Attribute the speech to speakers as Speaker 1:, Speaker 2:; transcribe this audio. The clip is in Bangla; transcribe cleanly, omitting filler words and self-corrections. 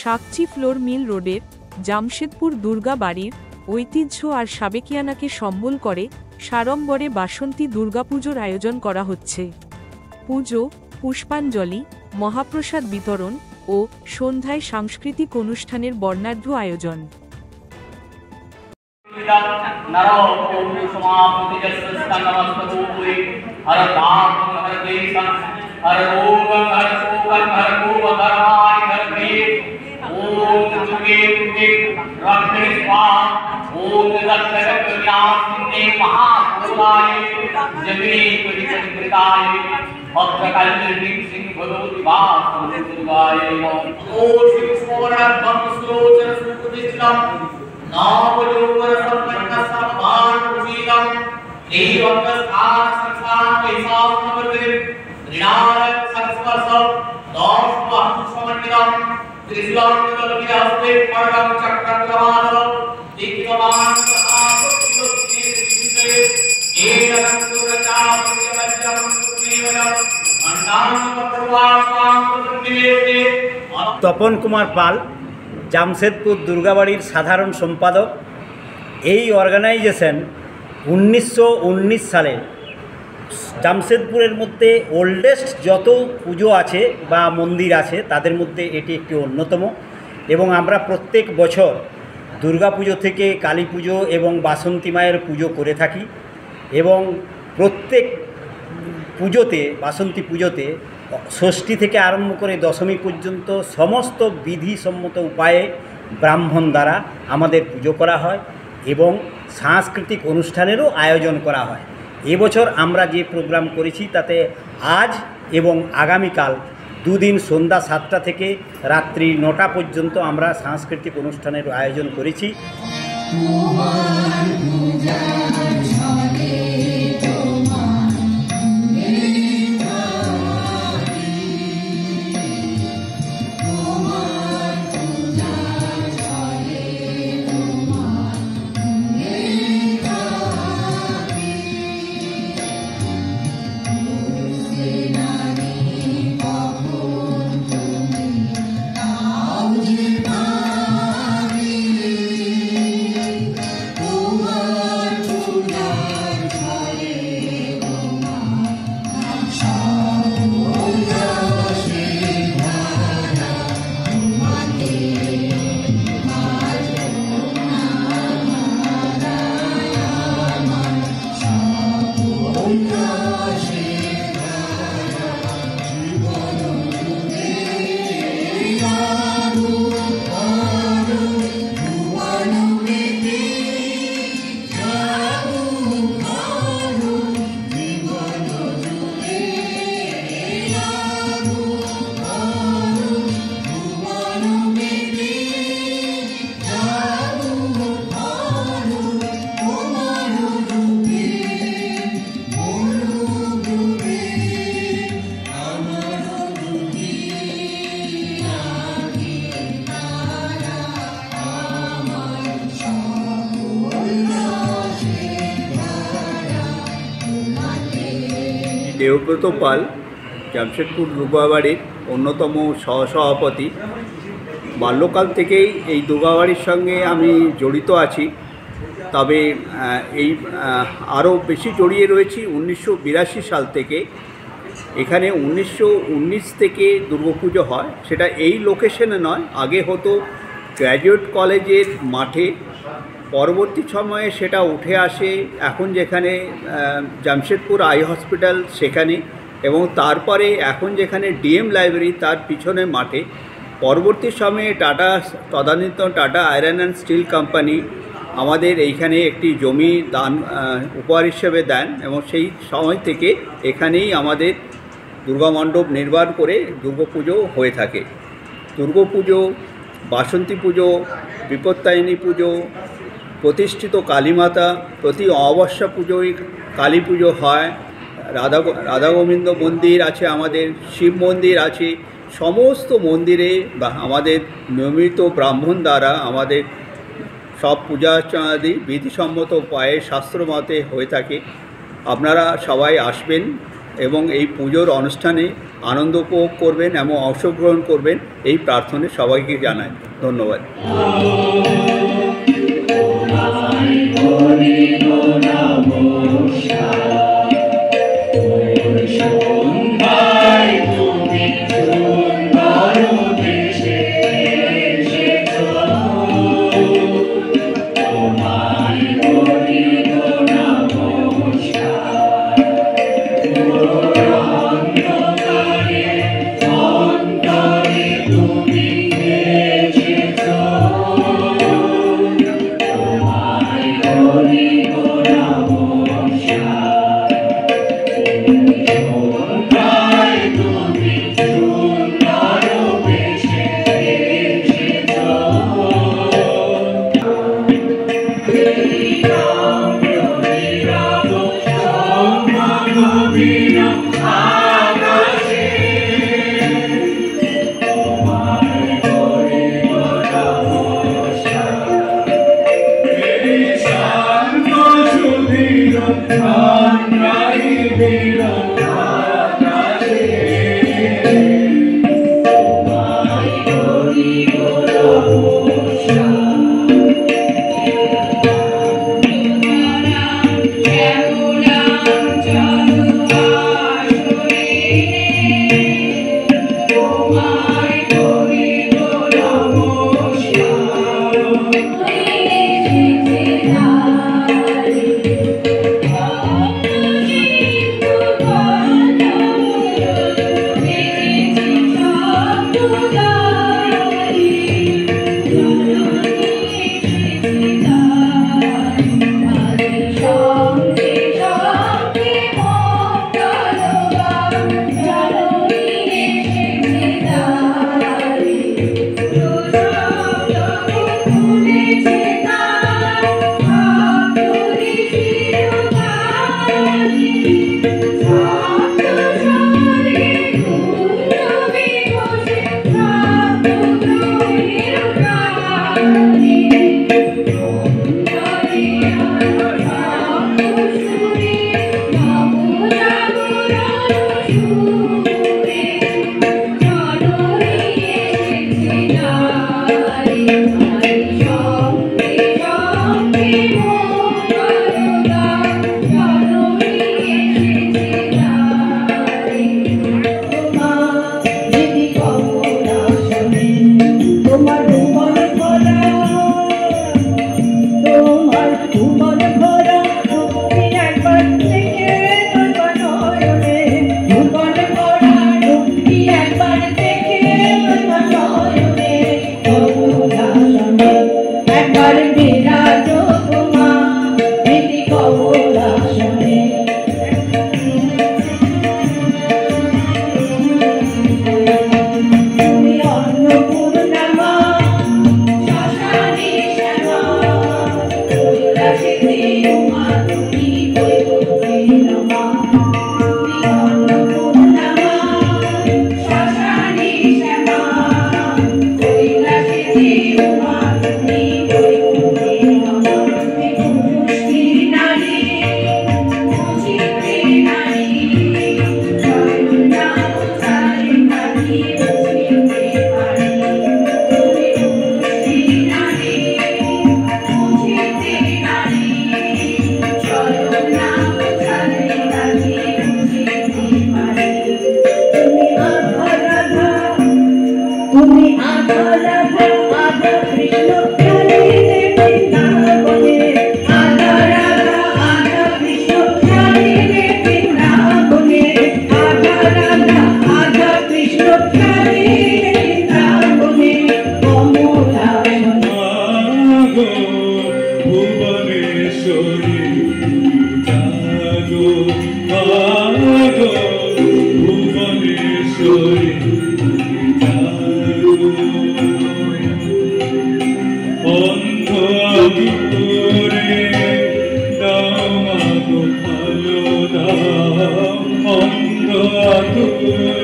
Speaker 1: সাকচি ফ্লোর মিল রোডের জামশেদপুর দুর্গা বাড়ির ঐতিহ্য আর সাবেকিয়ানাকে সম্বল করে সাড়ম্বরে বাসন্তী দুর্গাপুজোর আয়োজন করা হচ্ছে। পুজো, পুষ্পাঞ্জলি, মহাপ্রসাদ বিতরণ ও সন্ধ্যায় সাংস্কৃতিক অনুষ্ঠানের বর্ণাঢ্য আয়োজন।
Speaker 2: তপন কুমার পাল, জামশেদপুর দুর্গাবাড়ির সাধারণ সম্পাদক। এই অর্গানাইজেশন 1919 সালে জামশেদপুরের মধ্যে ওল্ডেস্ট যত পুজো আছে বা মন্দির আছে তাদের মধ্যে এটি একটি অন্যতম, এবং আমরা প্রত্যেক বছর দুর্গা পুজো থেকে কালী পুজো এবং বাসন্তী মায়ের পুজো করে থাকি, এবং প্রত্যেক পুজোতে, বাসন্তী পুজোতে ষষ্ঠী থেকে আরম্ভ করে দশমী পর্যন্ত সমস্ত বিধিসম্মত উপায়ে ব্রাহ্মণ দ্বারা আমাদের পুজো করা হয় এবং সাংস্কৃতিক অনুষ্ঠানেরও আয়োজন করা হয়। এবছর আমরা যে প্রোগ্রাম করেছি তাতে আজ এবং আগামীকাল দুদিন সন্ধ্যা 7টা থেকে রাত্রি 9টা পর্যন্ত আমরা সাংস্কৃতিক অনুষ্ঠানের আয়োজন করেছি।
Speaker 3: দেবব্রত পাল, জামশেদপুর দুর্গাবাড়ির অন্যতম সহসভাপতি। বাল্যকাল থেকেই এই দুর্গাবাড়ির সঙ্গে আমি জড়িত আছি, তবে এই আরও বেশি জড়িয়ে রয়েছি 1982 সাল থেকে। এখানে 1919 থেকে দুর্গাপুজো হয়, সেটা এই লোকেশনে নয়, আগে হতো গ্র্যাজুয়েট কলেজের মাঠে। পরবর্তী সময়ে সেটা উঠে আসে এখন যেখানে জামশেদপুর আই হসপিটাল সেখানে, এবং তারপরে এখন যেখানে ডিএম লাইব্রেরি তার পিছনে মাঠে। পরবর্তী সময়ে টাটা তদানীত Tata iron and steel company আমাদের এইখানে একটি জমি দান উপহার হিসেবে দেন, এবং সেই সময় থেকে এখানেই আমাদের দুর্গা মণ্ডপ নির্মাণ করে দুর্গাপুজো হয়ে থাকে। দুর্গাপুজো, বাসন্তী পুজো, বিপত্তায়নী পুজো, প্রতিষ্ঠিত কালীমাতা, প্রতি অমাবস্যা পুজোয় কালী পুজো হয়। রাধা গোবিন্দ মন্দির আছে, আমাদের শিব মন্দির আছে। সমস্ত মন্দিরে বা আমাদের নিয়মিত ব্রাহ্মণ দ্বারা আমাদের সব পূজা অর্চনাদি বিধিসম্মত উপায়ে শাস্ত্রমতে হয়ে থাকে। আপনারা সবাই আসবেন এবং এই পুজোর অনুষ্ঠানে আনন্দ উপভোগ করবেন এবং অংশগ্রহণ করবেন এই প্রার্থনা সবাইকে জানাই। ধন্যবাদ।
Speaker 4: অন্ধ